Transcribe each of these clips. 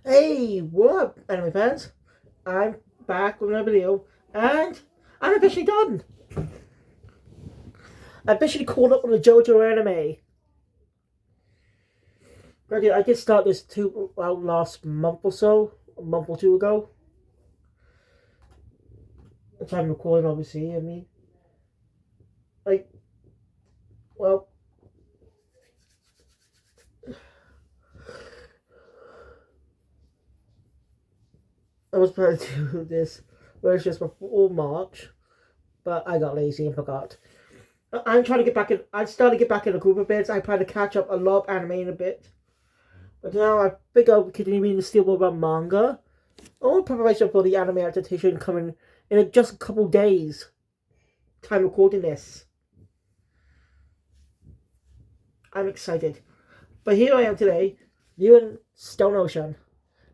Hey, what up, anime fans? I'm back with another video, and I'm officially done. I officially caught up with the JoJo anime. Granted, I did start this last month or so, a month or two ago. The time of recording, obviously. Like, well, I was planning to do this version just before March, but I got lazy and forgot. I'm trying to get back in. I started to get back in the group a bit. I plan to catch up a lot of anime in a bit. But now I think I'll continue reading the Steelbook Run manga. All preparation for the anime adaptation coming in just a couple days. Time recording this. I'm excited. But here I am today, viewing Stone Ocean,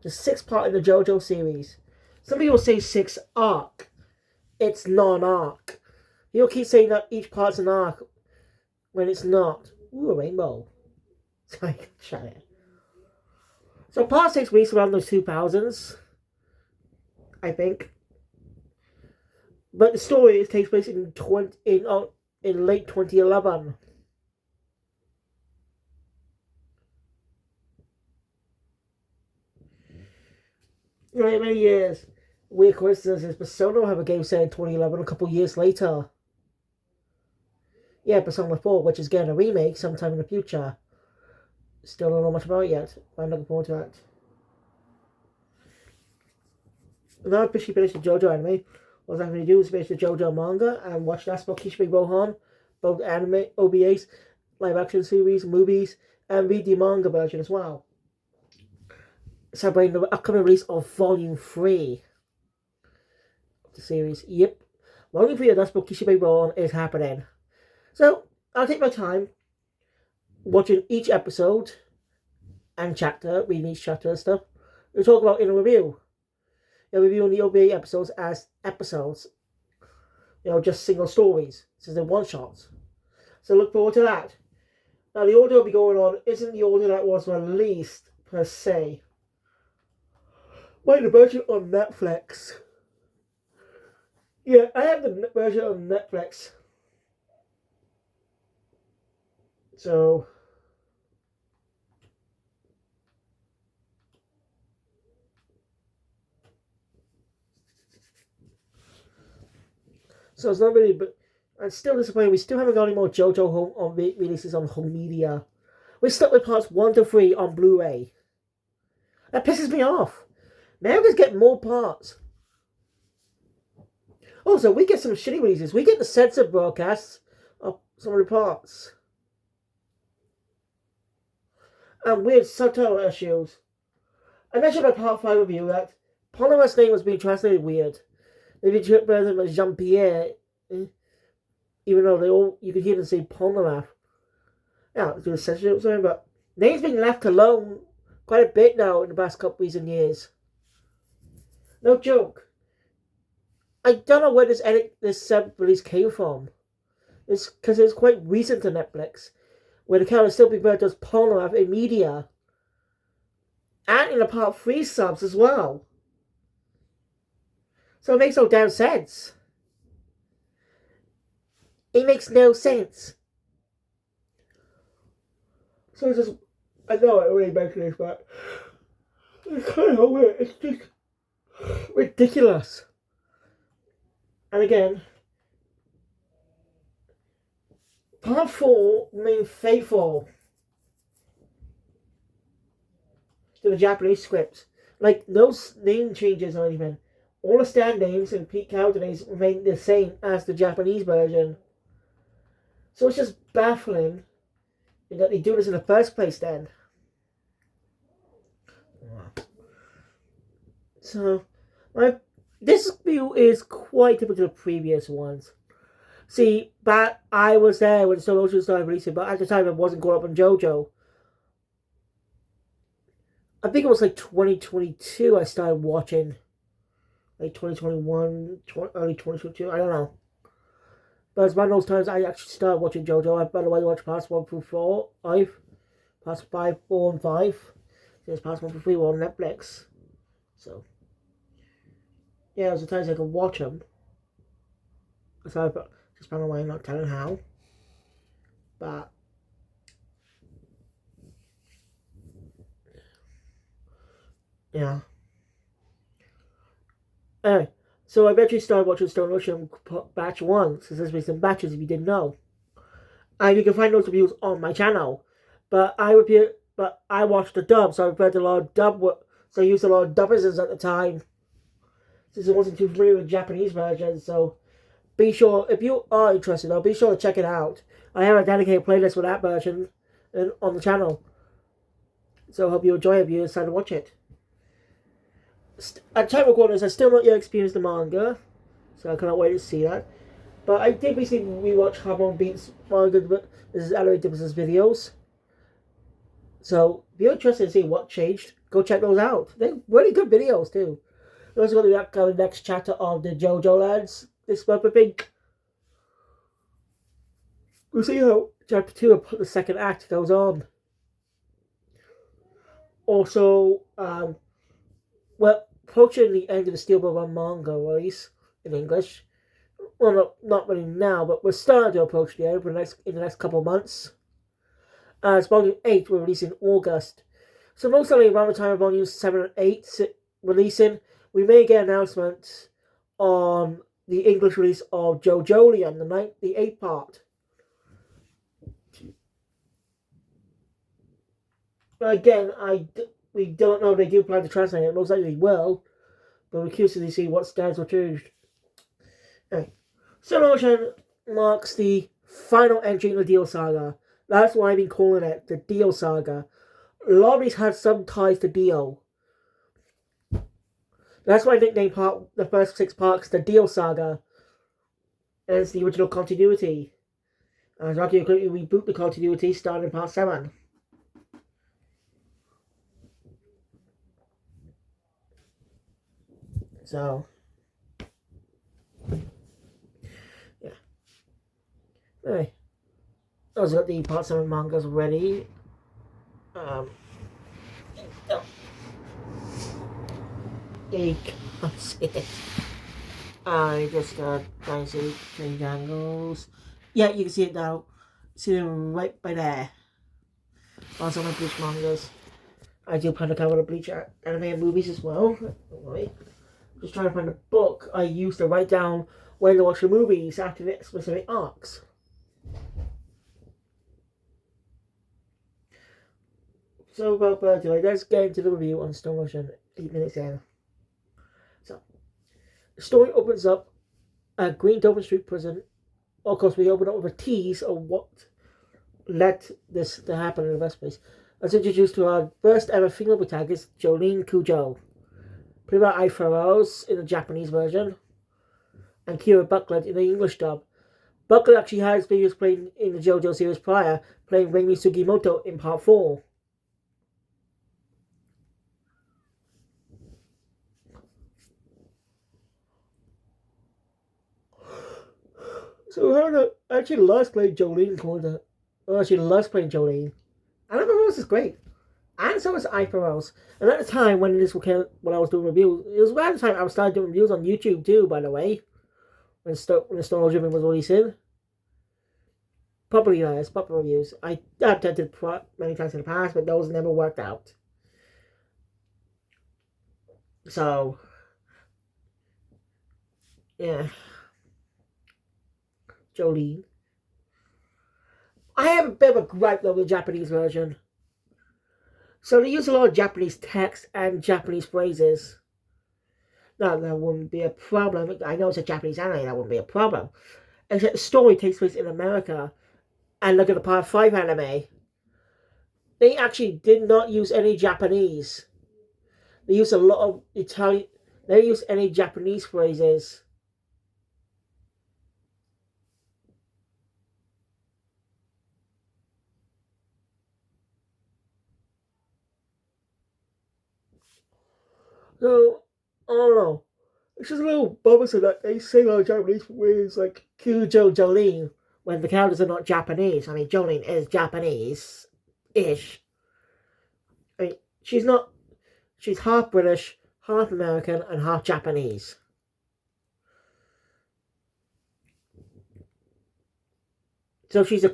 the sixth part in the JoJo series. Some people say sixth arc. It's not an arc. You'll keep saying that each part's an arc when it's not. Ooh, a rainbow. Sorry, shut it. So part 6 released around the 2000s, I think. But the story takes place in late 2011. Many years. Weird coincidences, Persona have a game set in 2011 a couple years later. Yeah, Persona 4, which is getting a remake sometime in the future. Still don't know much about it yet. I'm looking forward to that. Now I officially finished the JoJo anime. What I'm going to do is finish the JoJo manga and watch last book Kishibe Rohan, both anime, OVAs, live action series, movies, and read the manga version as well. Celebrating the upcoming release of Volume 3 of the series. Yep. Volume 3 of last book Kishibe Rohan is happening. So, I'll take my time watching each episode and chapter, reading each chapter and stuff. We'll talk about in a review. Reviewing the OVA episodes as episodes. Just single stories. Since they're one-shots. So look forward to that. Now the order will be going on isn't the order that was released, per se. But the version on Netflix. Yeah, I have the version on Netflix. So it's not really, but I'm still disappointed. We still haven't got any more JoJo home releases on home media. We're stuck with parts 1 to 3 on Blu-ray. That pisses me off. America's getting more parts. Also, we get some shitty releases. We get the censored broadcasts of some of the parts. And weird subtitle issues. I mentioned in my part 5 review that Polnareff's name was being translated weird. They referred to him as Jean-Pierre, even though you could hear them say Polnareff. Yeah, do the censorship or something, but names being left alone quite a bit now in the past couple recent years. No joke. I don't know where this seventh release came from. It's because it's quite recent to Netflix, where the character still being referred to as Polnareff in media, and in the part 3 subs as well. So it makes no damn sense. It makes no sense. So it's just, I know I already mentioned this, but it's kind of weird. It's just ridiculous. And again, part 4 remained faithful to the Japanese script. Like, no name changes or anything. All the stand names and peak character names remain the same as the Japanese version. So it's just baffling that they do this in the first place then. So, this view is quite different to the previous ones. See, but I was there when Stone Ocean started releasing, but at the time I wasn't caught up on JoJo. I think it was like 2022 I started watching. Like 2021, early 2022, I don't know. But it's one of those times I actually started watching JoJo. By the way, I watched parts 1 through 4, 5, parts 5, 4, and 5. It's possible for free on Netflix. So, yeah, there's a times I can watch them. So I just found a way, not telling how. But, yeah. Anyway, so I eventually started watching Stone Ocean Batch 1, since there's been some batches if you didn't know. And you can find those reviews on my channel. But I watched the dub, so I read a lot of so I used a lot of dubbers at the time. Since it wasn't too familiar with Japanese versions, so be sure, if you are interested, though, be sure to check it out. I have a dedicated playlist for that version on the channel. So I hope you enjoy it if you decide to watch it. At time of recording this, I still not yet experienced the manga, so I cannot wait to see that. But I did recently rewatch Harmon Beats manga. This is Ellery Dibbles' videos. So if you're interested in seeing what changed, go check those out. They're really good videos too. We're also going to the next chapter of the JoJo lads this month, I think. We'll see how chapter 2 of the second act goes on. Also, we're approaching the end of the Steelbook Run manga release in English. Well, not really now, but we're starting to approach the end in the next couple of months. As Volume 8 will release in August. So most likely around the time of Volumes 7 and 8 releasing, we may get an announcement on the English release of JoJo's, the 8th part. Again, we don't know if they do plan to translate it. Most likely they will, but we're curious to see what stands were changed. Anyway, Stone Ocean marks the final entry in the Dio Saga. That's why I've been calling it the Dio Saga. A lot of these have some ties to Dio. That's why I nicknamed the first 6 parts the Dio Saga. And it's the original continuity. And Rocky will quickly reboot the continuity starting in part 7. So, yeah. Anyway, I also got the part 7 mangas ready. You can't see it. I just got trying to change angles. Yeah, you can see it now. See them right by there. Also, my Bleach mangas. I do plan to cover the Bleach anime and movies as well. Right. Just trying to find a book I used to write down when to watch the movies after the specific arcs. So, without further delay, let's get into the review on Stone Ocean 8 minutes in. So, the story opens up at Green Dolphin Street Prison. Of course, we open up with a tease of what led this to happen in the first place. Let's introduce to our first ever female protagonist, Jolene Kujo. Played by Ai Farrows in the Japanese version, and Kira Buckland in the English dub. Buckland actually has previous played in the JoJo series prior, playing Reimi Sugimoto in part 4. So Hannah actually loves playing Jolene. She loves playing Jolene. And Ai Farrows is great. And so is Ai Farrows. And at the time when I was doing reviews, it was around the time I started doing reviews on YouTube too, by the way. When the Stone Ocean was releasing. Proper reviews. I have attempted many times in the past, but those never worked out. So, yeah. Jolene. I have a bit of a gripe though with the Japanese version. So they use a lot of Japanese text and Japanese phrases. Now, that wouldn't be a problem. I know it's a Japanese anime, that wouldn't be a problem. Except the story takes place in America. And look at the Part 5 anime. They actually did not use any Japanese. They used a lot of Italian. They didn't use any Japanese phrases. So, I don't know. It's just a little bothersome that they say a lot of Japanese words like Kujo Jolene when the characters are not Japanese. I mean, Jolene is Japanese-ish. I mean, she's not. She's half British, half American, and half Japanese. So she's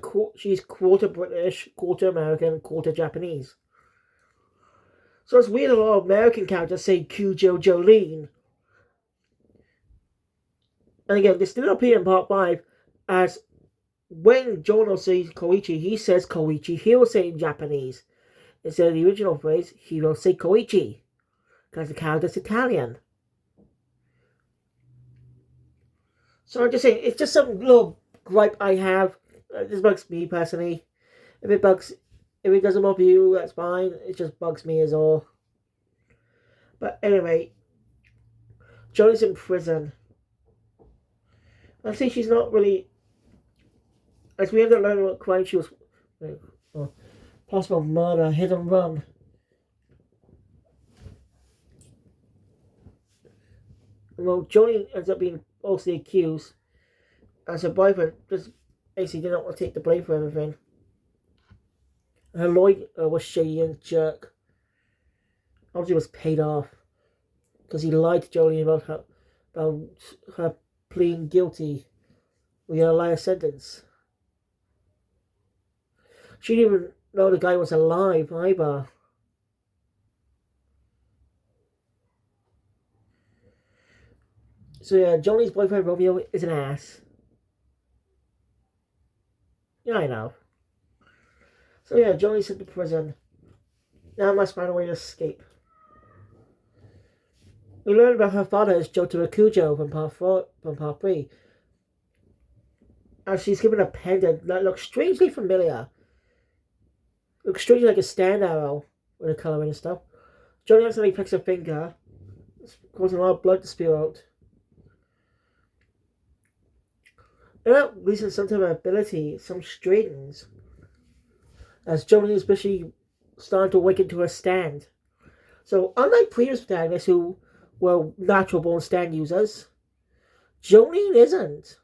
quarter British, quarter American, quarter Japanese. So it's weird a lot of American characters say Cujo Jolene. And again, this did not appear in part 5 as when Jono says Koichi, he says Koichi. He will say in Japanese. Instead of the original phrase, he will say Koichi. Because the character's Italian. So I'm just saying, it's just some little gripe I have. This bugs me personally. If it doesn't bother you, that's fine. It just bugs me as all. But anyway, Johnny's in prison. I think she's not really. As we end up learning what crime she was. Possible murder, hit and run. Well, Johnny ends up being falsely accused. As her boyfriend just basically did not want to take the blame for everything. Her lawyer was shady and jerk. Obviously was paid off. Because he lied to Jolene about her pleading guilty. We got a liar sentence. She didn't even know the guy was alive either. So yeah, Johnny's boyfriend Romeo is an ass. Yeah, I know. So yeah, Johnny's sent to prison. Now must find a way to escape. We learn about her father as Jotaro Kujo from part 3. As she's given a pendant that looks strangely familiar. Looks strangely like a stand arrow with the colouring and stuff. Johnny accidentally picks her finger, causing a lot of blood to spill out. And that loses some type of ability, some straightens. As Johnny is busy starting to awaken to her stand. So, unlike previous protagonists who were natural born stand users, Jolene isn't.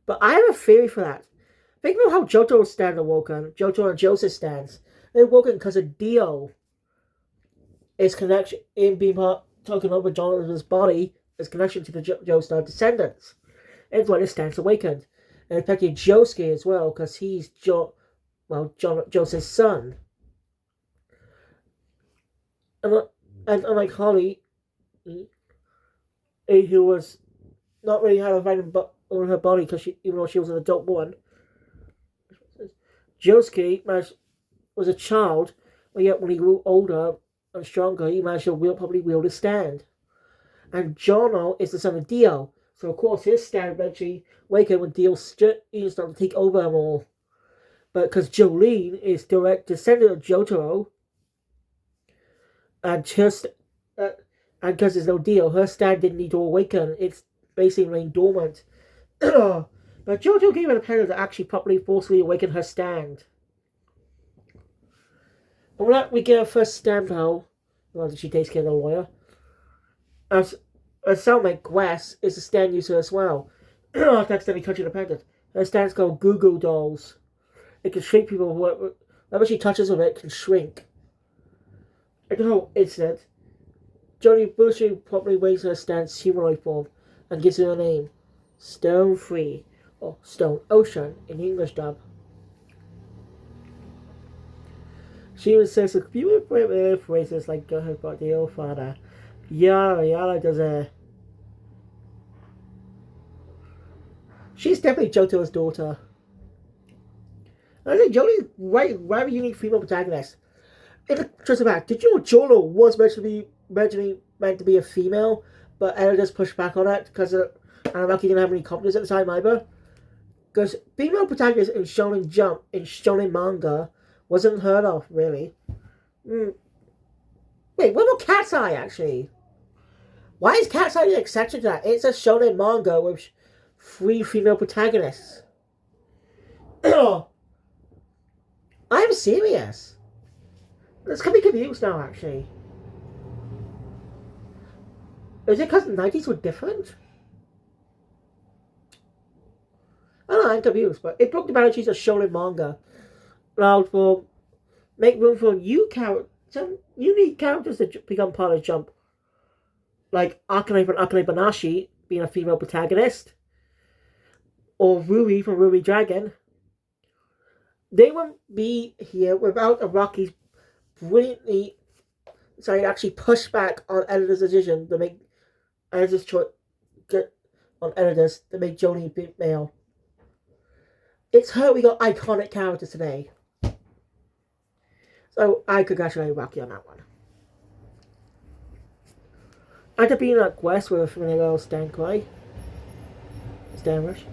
But I have a theory for that. Think about how Jotaro's stand awoken, Jotaro and Joseph's stands. They're awoken because of Dio. Its connection in being talking over Jonathan's body, its connection to the Joestar descendants. It's why the stands awakened. And affected Josuke as well, because he's Joseph's son. And unlike Holly, who was not really had a vitamin on her body because even though she was an adult woman, Josuke was a child, but yet when he grew older and stronger, he managed to probably wield a stand. And Jono is the son of Dio, so of course his stand eventually awakened when Dio started to take over them all. But because Jolene is direct descendant of Jotaro, and because there's no Dio, her stand didn't need to awaken. It's basically remained dormant. But Jojo gave her a pendant to actually properly forcefully awaken her stand. And with that, we get her first stand now. Well, she takes care of the lawyer. As her cellmate, Wes, is a stand user as well. After accidentally touching the pendant. Her stand's called Goo Goo Dolls. It can shrink people. Whoever she touches with it can shrink. After the whole incident, Johnny Bushi properly weighs her stand's humanoid form and gives her a name. Stone Free, or Stone Ocean in the English dub. She even says a few phrases like "Go ahead, but the old father." Yara does a. She's definitely Jotaro's daughter. I think Johnny's rather unique female protagonist. In the truth of fact, did you know Jolo was meant to be a female, but Ella just pushed back on it because Anamaki didn't have any confidence at the time either. Because female protagonists in Shonen Jump, in Shonen manga, wasn't heard of, really. Wait, what about Cat's Eye, actually? Why is Cat's Eye an exception to that? It's a Shonen manga with 3 female protagonists. I'm serious. This can be confused now, actually. Is it because the 90s were different? I don't know, I'm confused, but it broke the boundaries of shonen manga. Allowed for make room for new some unique characters that become part of Jump, like Akane from Akane Banashi being a female protagonist, or Rui from Rui Dragon. They wouldn't be here without Araki's brilliantly, actually pushed back on editor's decision to make editor's choice on editors to make Jolene male. It's her we got iconic characters today. So I congratulate Rocky on that one. After being at Quest with a familiar Stan Cry. Stan Rush.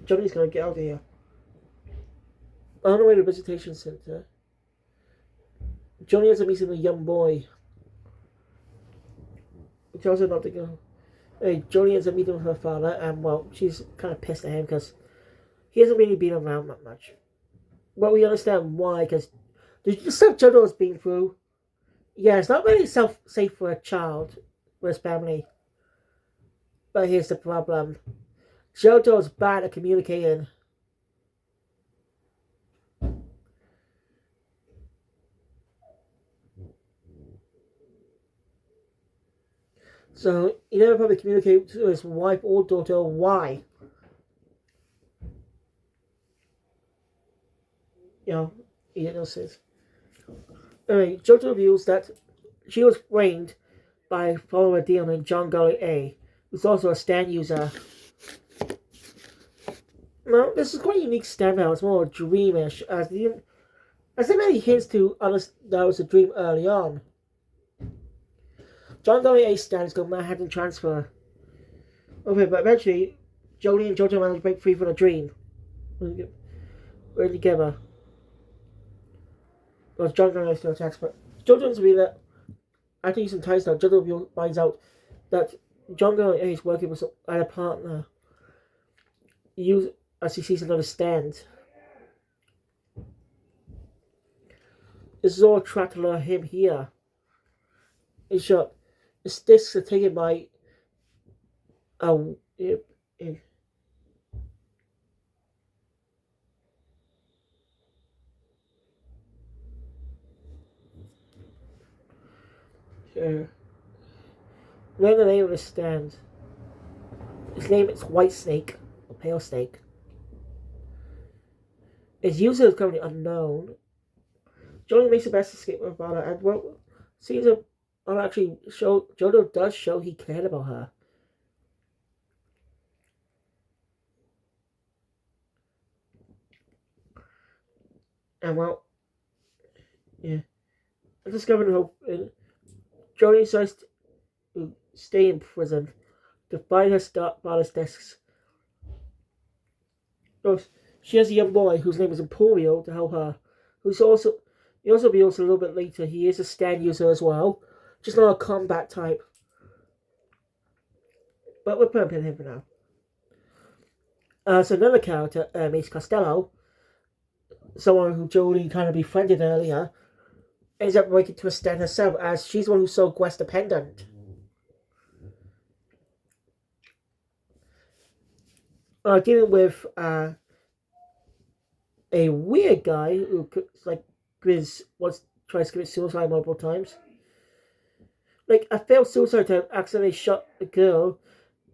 Johnny's gonna get out of here. On the way to the visitation center, Johnny has a meeting with a young boy. He tells her not to go. Hey, Johnny has a meeting with her father, and well, she's kind of pissed at him because he hasn't really been around that much. But we understand why, because the stuff JoJo's been through, yeah, it's not really safe for a child, for his family. But here's the problem. JoJo's bad at communicating. So he never probably communicated to his wife or daughter why. You know, he didn't know this. Anyway, JoJo reveals that she was framed by follower Dion and John Gully A, who's also a stand user. Now, this is quite a unique stand now. It's more dreamish, as there many hints to understand that it was a dream early on. John Gully A stand is called Manhattan Transfer. Okay, but eventually, Jolene and JoJo manage to break free from the dream. We're together. Well, John Gully A still attacks, but JoJo's reveal that after using time stone, JoJo finds out that John Gully A is working with a partner. As he sees another stand. This is all tracked to lure him here. In short, the discs are taken by learn the name of the stand. His name is White Snake, or Pale Snake. His user is currently unknown. Johnny makes the best escape with her, and well, seems actually JoJo does show he cared about her. And well, yeah. I discovered hope. Johnny decides to stay in prison to find her father's discs. So she has a young boy whose name is Emporio to help her. He also reveals a little bit later he is a stand user as well, just not a combat type. But we're putting him for now. So another character, Mace Costello, someone who Jodie kind of befriended earlier, ends up breaking to a stand herself as she's the one who's so quest dependent. Dealing with a weird guy who tries to commit suicide multiple times. Like a failed suicide attempt accidentally shot a girl,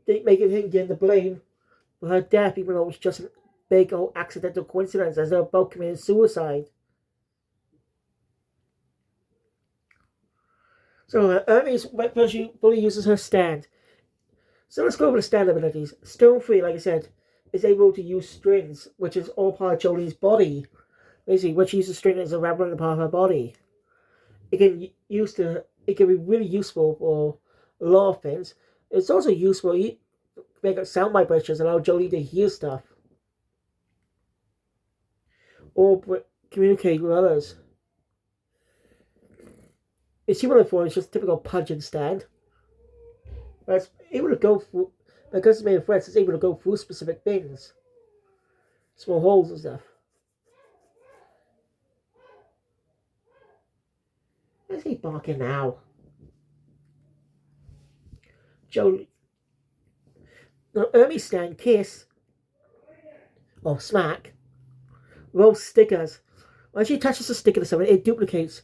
making him get the blame for her death, even though it was just a big old accidental coincidence as they were both committing suicide. So Hermes fully uses her stand. So let's go over the stand abilities. Stone Free, like I said, is able to use strings, which is all part of Jolie's body. Basically, when she uses string as a rambling part of her body. It can be really useful for a lot of things. It's also useful to make up sound vibrations, allow Jolie to hear stuff. Or communicate with others. It's similar for it's just a typical punch and stand. But it's able to go through, because it's made of threads, it's able to go through specific things. Small holes and stuff. Where's he barking now? Jolie. Now, Hermes stand, Kiss, or Smack, roll stickers. When she attaches a sticker to something, it duplicates.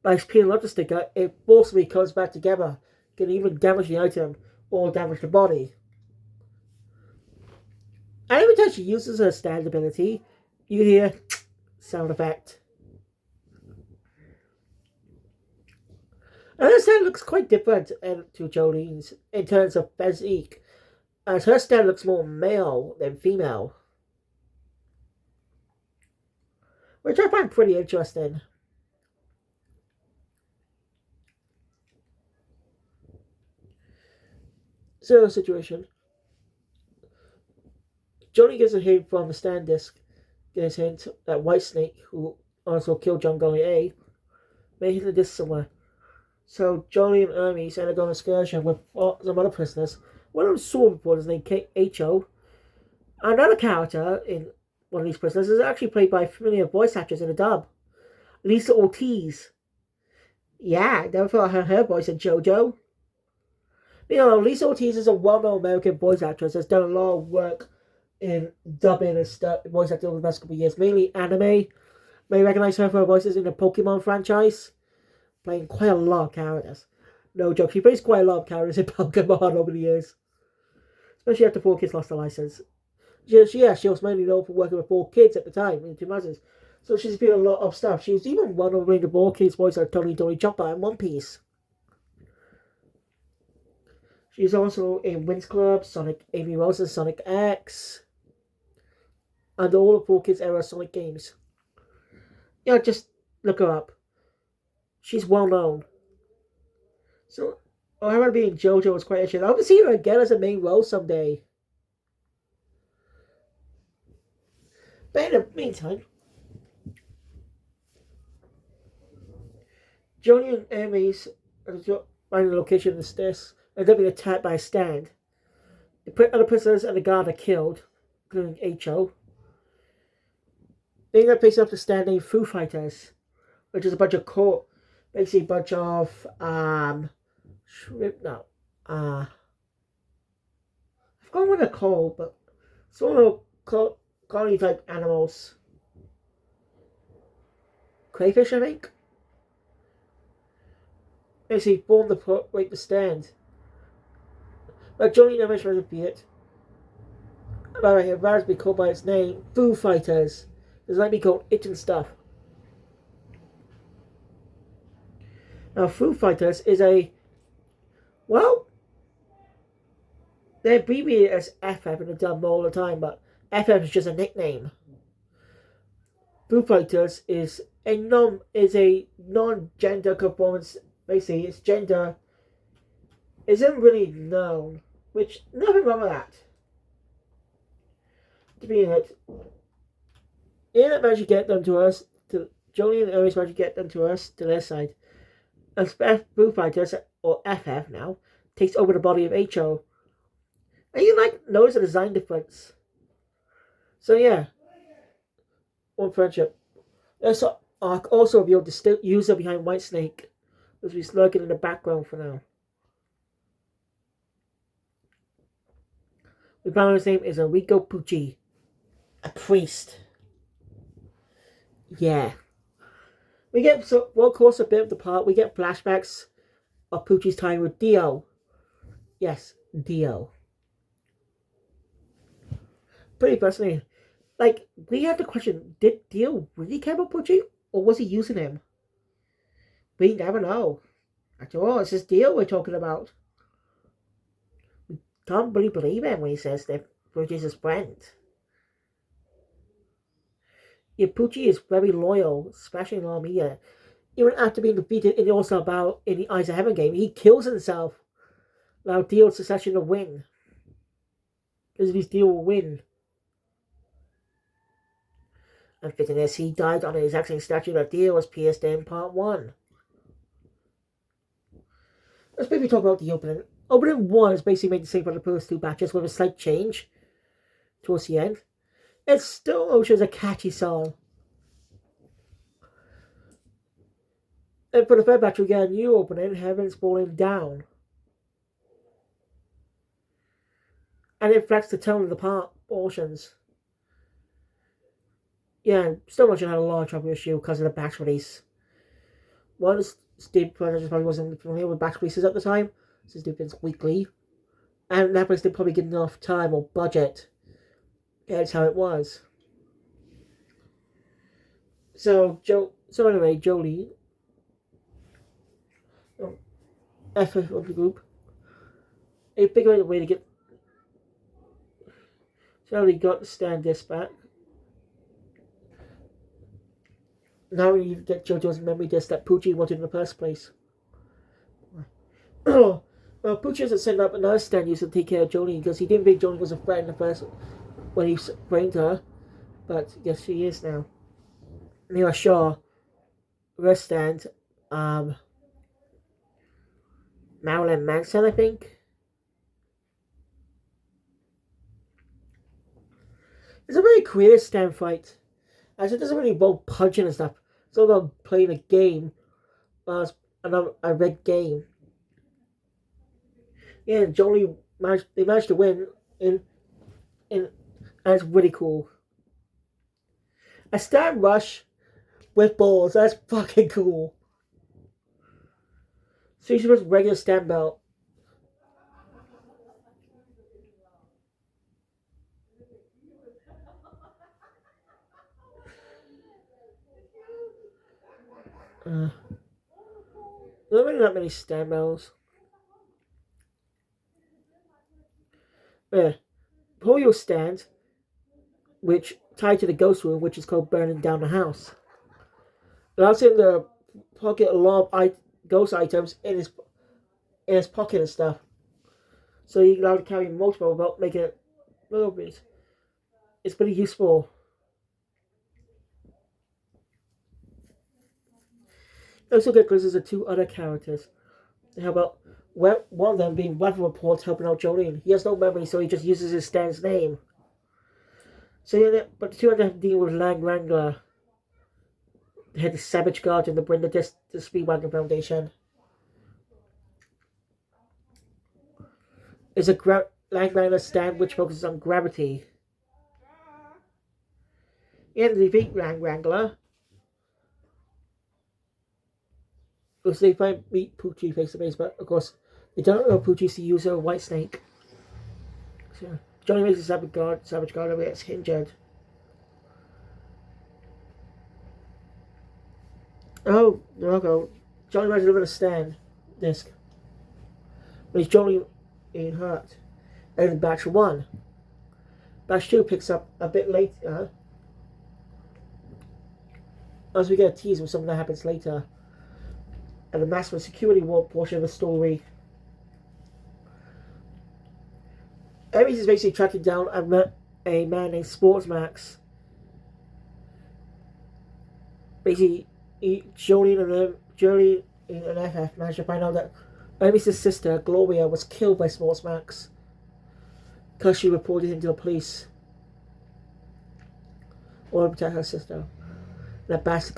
By peeling up the sticker, it forcibly comes back together, can even damage the item or damage the body. And every time she uses her stand ability, you hear sound effect. And her stand looks quite different to Jolene's in terms of physique, as her stand looks more male than female, which I find pretty interesting. So, situation. Jolene gets a hint from the stand disc, gets a hint that Whitesnake, who also killed John Golly A, may hit the disc somewhere. So Johnny and Hermes end up on an excursion with some other prisoners. One of them saw reporters named H.O. Another character in one of these prisoners is actually played by familiar voice actors in the dub. Lisa Ortiz. Yeah, never thought I heard her voice in JoJo. You know, Lisa Ortiz is a well-known American voice actress that's done a lot of work in dubbing and stuff, voice acting over the past couple of years, mainly anime. May recognize her for her voices in the Pokemon franchise, playing quite a lot of characters. No joke, she plays quite a lot of characters in Pokemon over the years, especially after 4Kids lost the license. She was mainly known for working with 4Kids at the time in the 2000s, so she's been a lot of stuff. She was even one of the 4Kids voice like Tony Tony Chopper in One Piece. She's also in Winx Club, Sonic Amy Rose, and Sonic X, and all the 4Kids era Sonic games. Yeah, just look her up. She's well known. So, I want to be in JoJo's quite interesting. I hope to see her again as a main role someday. But in the meantime, Johnny and Hermes find the location of the stairs and they're being attacked by a stand. The other prisoners and the guard are killed, including H.O. They end up facing up the stand named Foo Fighters, which is a bunch of basically a bunch of shrimp. No, I forgot what they're called, but sort of colony type animals. Crayfish, I think. Basically, form the stand. But Johnny never tries to be it. By the way, it rather be called by its name, Foo Fighters. Does not be called it and stuff. Now, Foo Fighters is they abbreviate it as FF in the dub all the time, but FF is just a nickname. Foo Fighters is a non-gender conformance. Basically, its gender isn't really known, which nothing wrong with that. To be in it, managed to get them to us. Jolene and Hermes managed to get them to us to their side. And Foo Fighters, or FF now, takes over the body of H.O. And you notice a design difference. So yeah, one friendship. There's also revealed the still user behind Whitesnake, which is lurking in the background for now. We found his name is Enrico Pucci, a priest. Yeah. Of course, a bit of the part, we get flashbacks of Pucci's time with Dio. Yes, Dio. Pretty fascinating. We had the question, did Dio really care about Pucci, or was he using him? We never know. After all, it's just Dio we're talking about. We can't really believe him when he says that Pucci's his friend. Yeah, Pucci is very loyal, especially in La Mia. Even after being defeated in the All-Star Battle in the Eyes of Heaven game, he kills himself. Now Dio's succession to win. Because if Dio will win. And fitting this, he died on the exact same statue that Dio was pierced in Part 1. Let's maybe talk about the opening. Opening 1 is basically made the same for the first two batches with a slight change towards the end. It still shows a catchy song. And for the third batch, we get a new opening, Heaven's Falling Down. And it reflects the tone of the portions. Yeah, still much had a lot of trouble with Shield because of the batch release. One, Steve Rogers probably wasn't familiar with batch releases at the time, since they've been weekly. And Netflix didn't probably get enough time or budget. That's how it was. So anyway, Jolie, FF of the group, a big way to get. So he got the stand disc back. Now we get JoJo's memory disc that Poochie wanted in the first place. Well, Poochie has set up another stand user to take care of Jolene because he didn't think Jolene was a threat in the first when he framed her, but yes, she is now. Mira Shaw, rest stand, Marilyn Manson, I think. It's a very creative stand fight, as it doesn't really involve punching and stuff. It's all about playing a game, a red game. Yeah, and Jolene managed to win, and it's really cool. A stand rush with balls, that's fucking cool. So she was regular stand belt. There are really not many stand belts. Yeah. Polio stand, which tied to the ghost room, which is called burning down the house. Allows him to pocket a lot of ghost items in his pocket and stuff. So you can allowed to carry multiple without making it little bit. It's pretty useful. Also get glimpses of two other characters. How about one of them being Weather Report helping out Jolene? He has no memory, so he just uses his stand's name. So yeah, but the two of them deal with Lang Wrangler, the head of Savage Guard, and to bring the Speedwagon Foundation. Is a Lang Wrangler stand which focuses on gravity. And they defeat Lang Wrangler. Because they find meet Poochie face to face, but of course they don't know Poochie's the user of White Snake. So Johnny makes a Savage Guard gets injured. Oh, no, Johnny managed to live in a stand disc. But he's Johnny being hurt. And then batch 1. Batch 2 picks up a bit later. As we get a tease of something that happens later. And the maximum security ward portion of the story. Ares is basically tracking down a man named Sportsmax. Basically, Jolene and FF managed to find out that Ares' sister, Gloria, was killed by Sportsmax because she reported him to the police. Or to protect her sister. And that bastard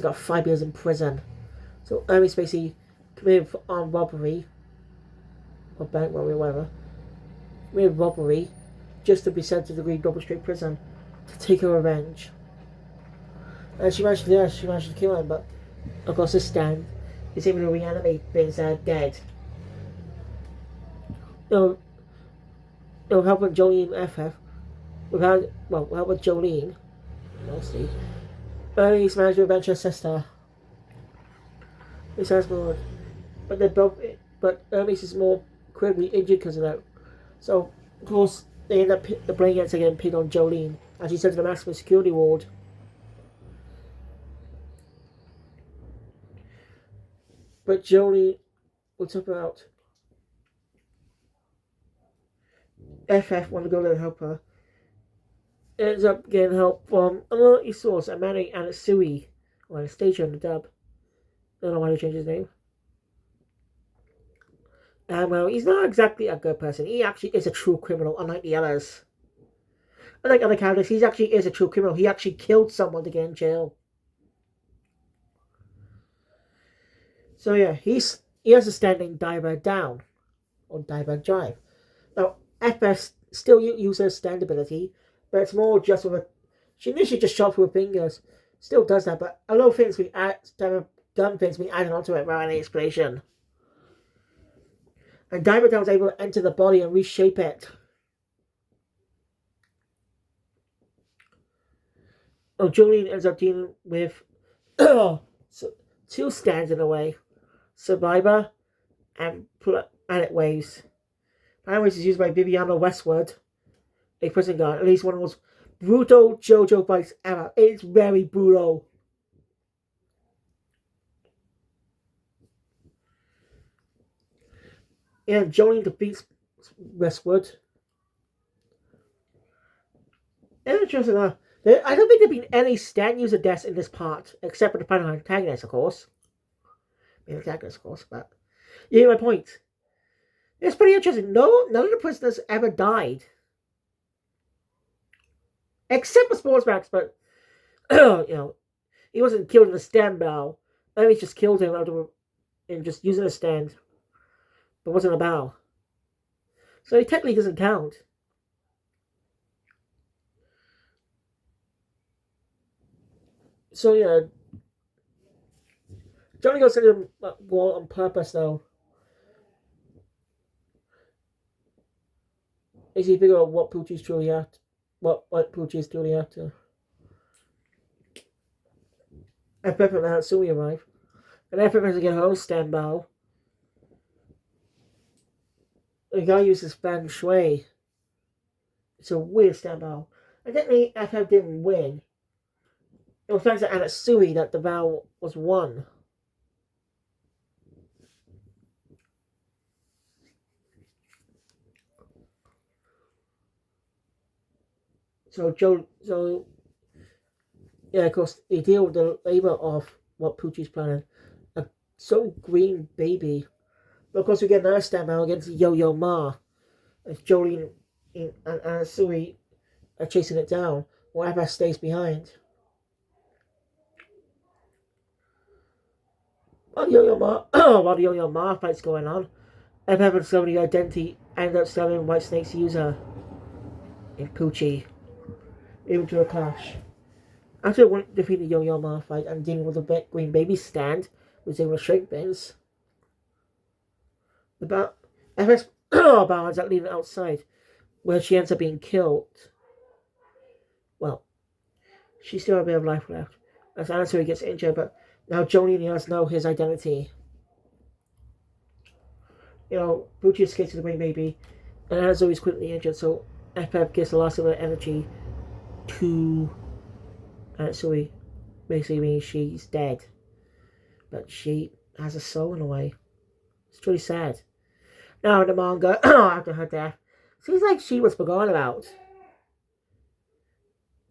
got 5 years in prison. So Ares basically committed armed robbery, or bank robbery, or whatever. Committed robbery just to be sent to the Green Double Street prison to take her revenge. And she managed to kill him, but of course this stand is able to reanimate things that are dead. No, helping Jolene and FF helping Jolene mostly. Ares managed to avenge her sister. It sounds more, but Hermes is more critically injured because of that. So, of course, they end up the brain ends again pinned on Jolene, and she's sent to the maximum security ward. But Jolene will talk about FF want to go there and help her. Ends up getting help from another source, a man named Anasui, or Anastasia in the dub. I don't know why they changed his name. And well, he's not exactly a good person. He actually is a true criminal, unlike the others. Unlike other characters, he actually is a true criminal. He actually killed someone to get in jail. So yeah, he has a standing diver down, or diver drive. Now, FS still uses stand ability, but it's more just with She initially just chopped with her fingers. Still does that, but a lot of things we add, gun things being added onto it without any explanation. And Diamond was able to enter the body and reshape it. Jolene ends up dealing with two stands in a way. Survivor and Planet Waves. Planet Waves is used by Viviana Westwood, a prison guard. At least one of the most brutal JoJo fights ever. It's very brutal. And Jolene defeats Westwood. And interesting enough, I don't think there have been any stand user deaths in this part, except for the final antagonist, of course. But you hear my point. It's pretty interesting. None of the prisoners ever died. Except for Sportsmax, but he wasn't killed in a stand bow. Maybe just killed him in just using a stand. But wasn't a bow. So he technically doesn't count. So yeah, Johnny goes into the wall on purpose though. Is he figure out what Poochie's truly after? What Poochie's truly after? And Pepper and Hatsui arrive. And after Pepper get her own stand bow, the guy uses Fan Shui. It's a weird stand bow. I think the FF didn't win. It was thanks to Anatsui that the vow was won. So yeah, of course, they deal with the labor of what Poochie's planning. A green baby. But of course, we get another stand bow against Yo-Yo Ma. As Jolene and Anatsui are chasing it down, while FF stays behind. While the Yo-Yo Ma fight's going on, FF discovering the identity ended up stabbing Whitesnake's user in Poochie, even to a clash. After defeating the Yo-Yo Ma fight and dealing with the green baby stand, which they were shrink bins, FF's bow ends up leaving outside, where she ends up being killed. Well, she still has a bit of life left, as Anatsui gets injured, but now Joni and us know his identity. Poochie escapes with the green baby, and Anatsui is quickly injured, so FF gives the last of her energy to Anatsui. Basically means she's dead. But she has a soul in a way. It's truly sad. Now in the manga, after her death, seems like she was forgotten about.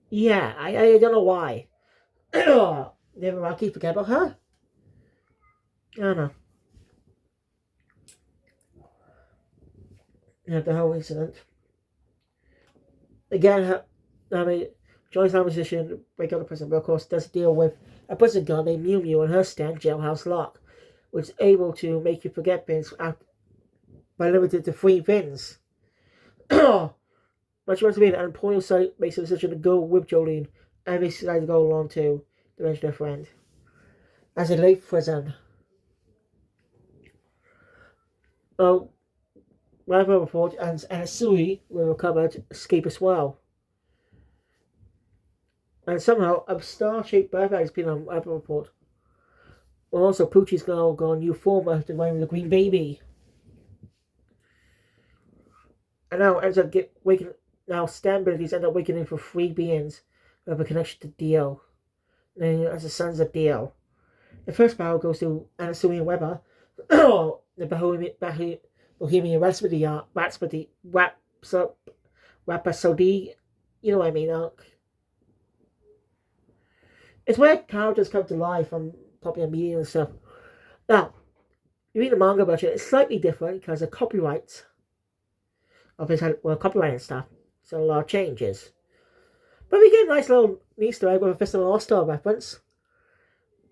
Yeah, I don't know why. Did Rocky forget about her? I don't know. The whole incident. Again, Johnny's not position to break out the prison, but of course does deal with a prison guard named Mew Mew and her stand jailhouse lock, which is able to make you forget things by limited to 3 things. But she wants to be an Emporio site makes a decision to go with Jolene, and they decide to go along to avenge their friend. As a late prison. Rival report and Anatsui were recovered, escape as well. And somehow a star-shaped birthday has been on Rival report. Well, also Poochie's now gone new form after wearing the green baby. And now ends up stand abilities end up waking for 3 beings who have a connection to Dio. And as the sons of Dio. The first battle goes to Anatsui and Weber. The Bohemian Rhapsody, you know what I mean, arc. It's where characters come to life from popular media and stuff. Now, you read the manga version, it's slightly different because of copyrights of his copyright and stuff. So a lot of changes. But we get a nice little Easter egg with a Fist of an All-Star reference.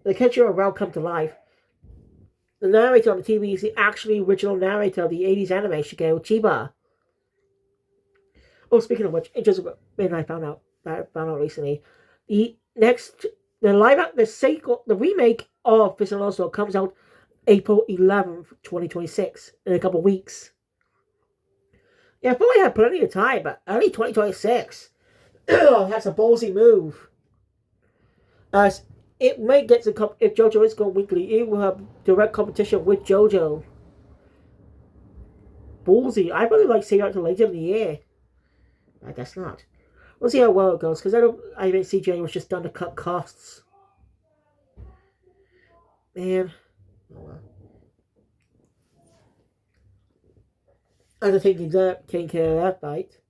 The Kenshiro realm come to life. The narrator on the TV is the actually original narrator of the 80s anime, Shigeru Chiba. Oh, speaking of which, interesting thing I found out. that found out recently. The remake of Fist and Loso comes out April 11th, 2026, in a couple of weeks. Yeah, I probably had plenty of time, but early 2026. That's a ballsy move. As it may get to if JoJo is going weekly, it will have direct competition with JoJo. Ballsy. I really like seeing it until later in the year. I guess not. We'll see how well it goes, because I think CJ was just done to cut costs. Man. Oh well. I don't think he's taking care of that fight.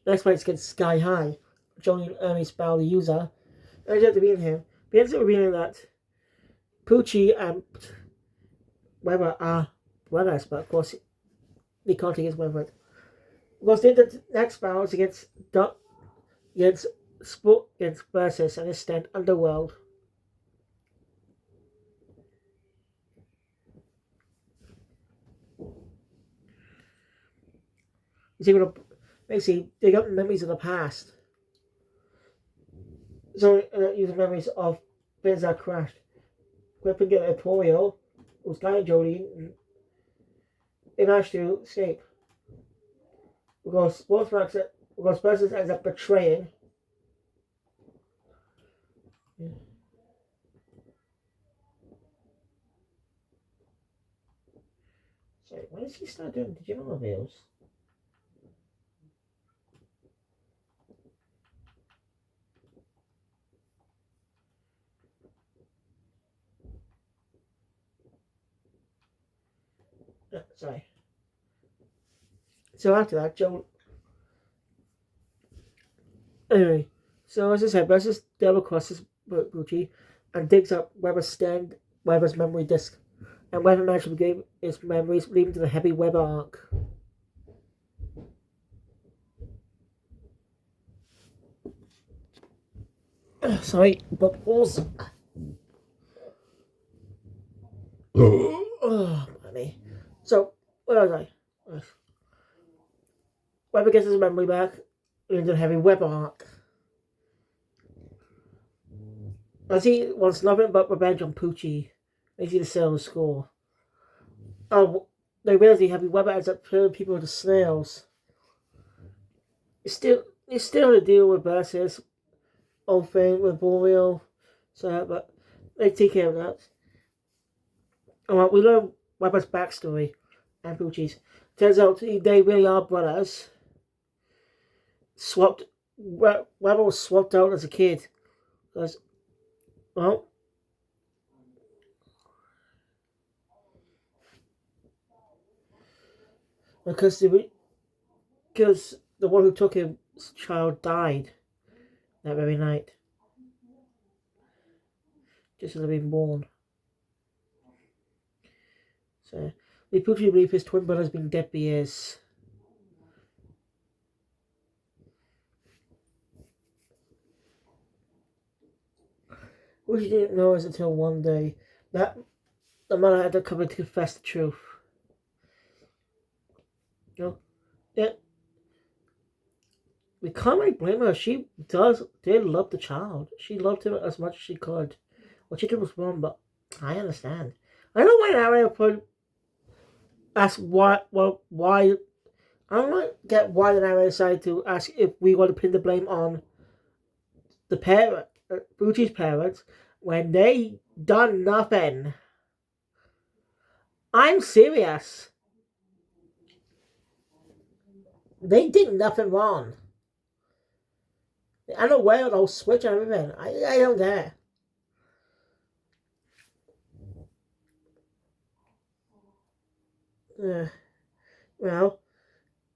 Next fight's against Sky High. Johnny Ernie's Bow the user. I just have to be in here. But ends up revealing that Pucci and Weber are brothers, but of course they can't take his word for it. Of course, the next battle is against Versus and his stand Underworld. Basically, they got memories of the past. So, using memories of things that crashed. Griffin get Emporio, was Guy and Jody, they managed to escape. Because Versus ends up betraying. Yeah. Sorry, when did he start doing Digimon reveals? Sorry. So after that, Joe. Anyway, so as I said, Versus double crosses Gucci and digs up Weber's memory disk. And Weber managed to regain his memories, leading to the heavy Weber arc. Sorry, but also. Oh, money. So, where was I? Weber gets his memory back, leading to the heavy Weber arc. As he wants nothing but revenge on Pucci, they see the sales score. Oh, they realize the heavy Weber ends up turning people into snails. It's still to deal with Versus old thing with Boreal, so but they take care of that. Alright, we learn Weber's backstory and Pucci's. Turns out they really are brothers. Weber was swapped out as a kid. Because, well, because the one who took his child died that very night. Just as they'd been born. So, we Pucci believe his twin brother's been dead for years. Which he didn't know is until one day that the mother had to come in to confess the truth. You know, yeah, we can't really blame her. She did love the child. She loved him as much as she could. What she did was wrong, but I understand. I don't know why narrator ask why. I don't get why the narrator decided to ask if we want to pin the blame on the Pucci's parents, when they done nothing. I'm serious. They did nothing wrong. I'm aware of the whole switch and everything. I don't care. Well,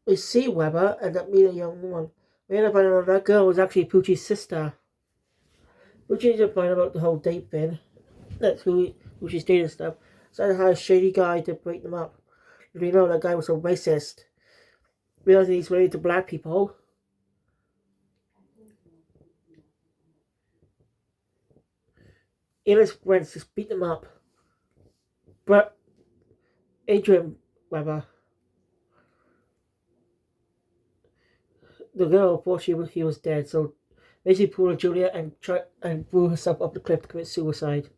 we see Weber end up meeting a young woman. We end up finding out that girl was actually Pucci's sister. Pucci ends up finding about the whole date thing. That's who she's dating and stuff. So I had a shady guy to break them up. We know that guy was a racist. Realizing he's related to black people. He and his friends just beat them up. But Adrian Weber the girl thought he was dead, so basically pulled a Julia and threw herself up the cliff to commit suicide.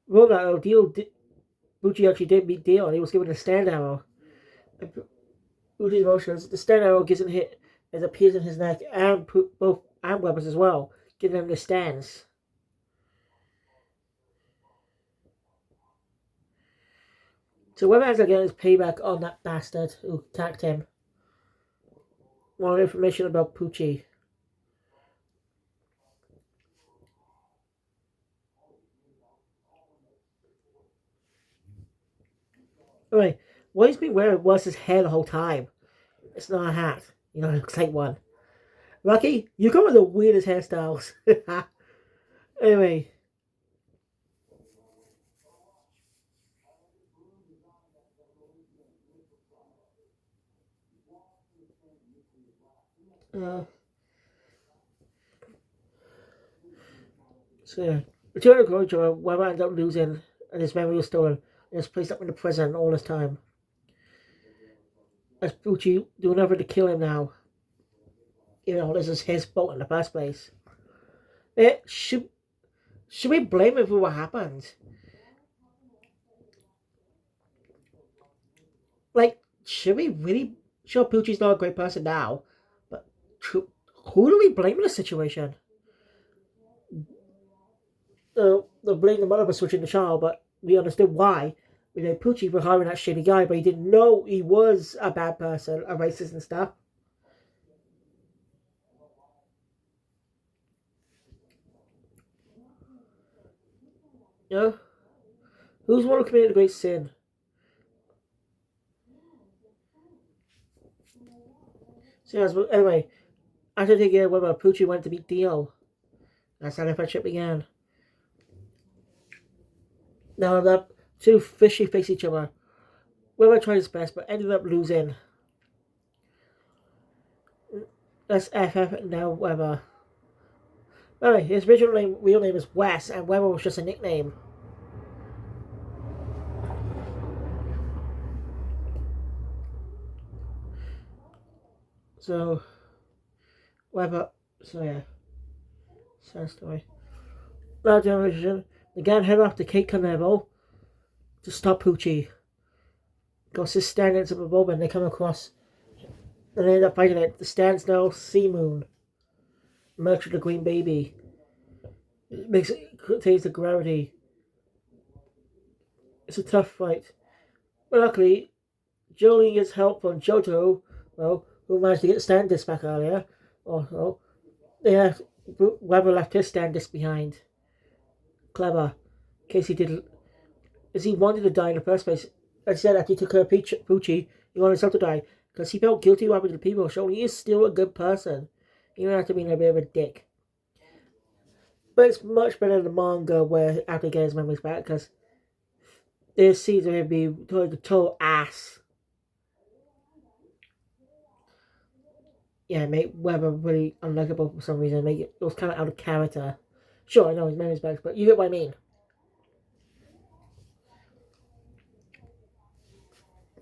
Well, now, Bucci actually did meet Dion. He was given a stand arrow. Bucci's emotions, the stand arrow gives him a hit as it appears in his neck and both arm weapons as well, giving him the stance. So Weber has to get his payback on that bastard who attacked him. More information about Pucci. Anyway, what he's been wearing was his hair the whole time. It's not a hat. You know, it looks like one. Rocky, you come with the weirdest hairstyles. Anyway. So yeah. Return to Gojo, Weber ended up losing and his memory was stolen and was placed up in the prison all this time. As Pucci doing nothing to kill him now. You know, this is his fault in the first place. Should we blame him for what happened? Like, should we really? Sure, Pucci's not a great person now, but who do we blame in this situation? They blame the mother for switching the child, but we understood why. We know Pucci for hiring that shitty guy, but he didn't know he was a bad person, a racist and stuff. You know? Who's the one who committed a great sin? So anyway, after the year, whether Pucci went to meet Dio. That's how their friendship began. Now the two fishy face each other. Weber tried his best, but ended up losing. That's FF now Weber. Anyway, his real name is Wes, and Weber was just a nickname. So, Weber, so yeah. Sad story. Now, generation, the gang head off to Cape Canaveral to stop Pucci. Because his stand ends up above and they come across and they end up fighting it. The stand's now Sea Moon. Merchant the Green Baby. It makes it contains the gravity. It's a tough fight. But luckily, Jolene gets help from JoJo, who managed to get the stand disc back earlier. Also, Weber left his stand disc behind. Clever. In case he didn't. As he wanted to die in the first place. Instead, after he took care of Pucci, he wanted himself to die. Because he felt guilty about the people, showing he is still a good person. Even after being a bit of a dick. But it's much better than the manga where after he gets his memories back. Because this season would be like a total ass. Yeah, make Weber really unlikable for some reason. Make it was kind of out of character. Sure, I know his memory's back, but you get what I mean.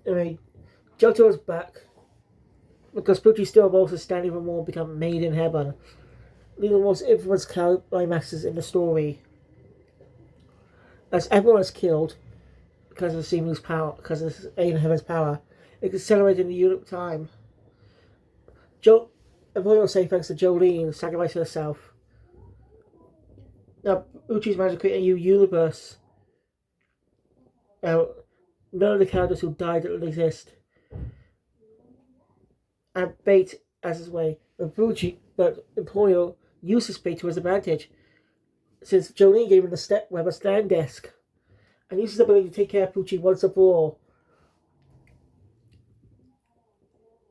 Anyway, JoJo's back because Pucci still evolves to stand even more and become made in heaven. Leaving the most infamous climaxes in the story. As everyone is killed because of Simu's power, because of Aiden Heaven's power, it accelerated the unit of time. Everyone will say thanks to Jolene sacrificing herself. Now, Uchi's managed to create a new universe. Now, none of the characters who died don't exist. And Bait as his way. But Emporio uses Bait to his advantage. Since Jolene gave him the Weber stand disc. And uses the ability to take care of Pucci once and for all.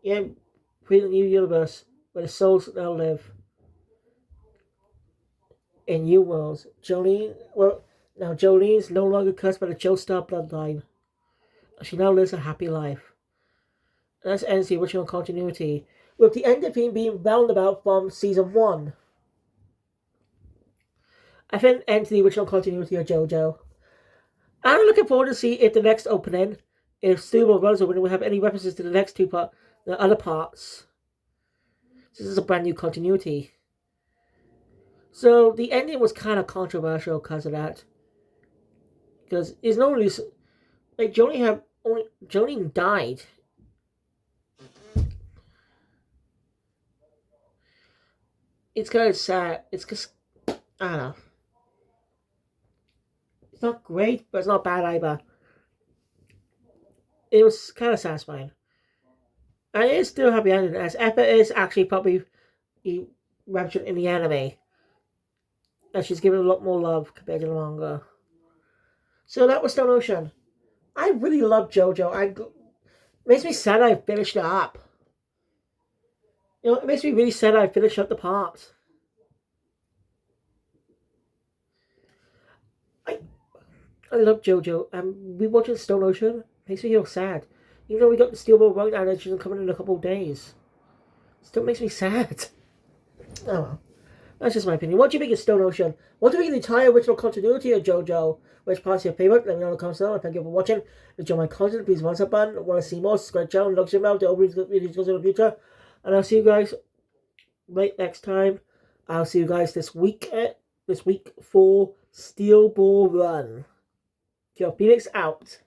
Yeah, create a new universe where the souls now live. In new worlds. Jolene is no longer cursed by the Joestar bloodline. She now lives a happy life. And that's ends the original continuity, with the end theme being roundabout from season 1. I think ends the original continuity of JoJo. I'm looking forward to see if the next opening, if Stubo runs or when we have any references to the next two the other parts. This is a brand new continuity. So the ending was kind of controversial because of that. Because there's no reason, like Jolene died. It's kind of sad. It's just, I don't know. It's not great, but it's not bad either. It was kind of satisfying. And it is still a happy ending, as Eppa is actually probably mentioned in the anime. And she's given a lot more love compared to the manga. So that was Stone Ocean. I really love JoJo. It makes me sad I finished it up. It makes me really sad I finished up the parts. I love JoJo. Rewatching Stone Ocean makes me feel sad. Even though we got the Steelbook Road animation coming in a couple of days. Still makes me sad. Oh well. That's just my opinion. What do you think of Stone Ocean? What do you think of the entire original continuity of JoJo? Which part's your favorite? Let me know in the comments below. Thank you for watching. If you enjoy my content, please hit the button. Want to see more? Subscribe to the channel. Look your bell. The videos in the future. And I'll see you guys right next time. I'll see you guys this week for Steel Ball Run. Your Phoenix out.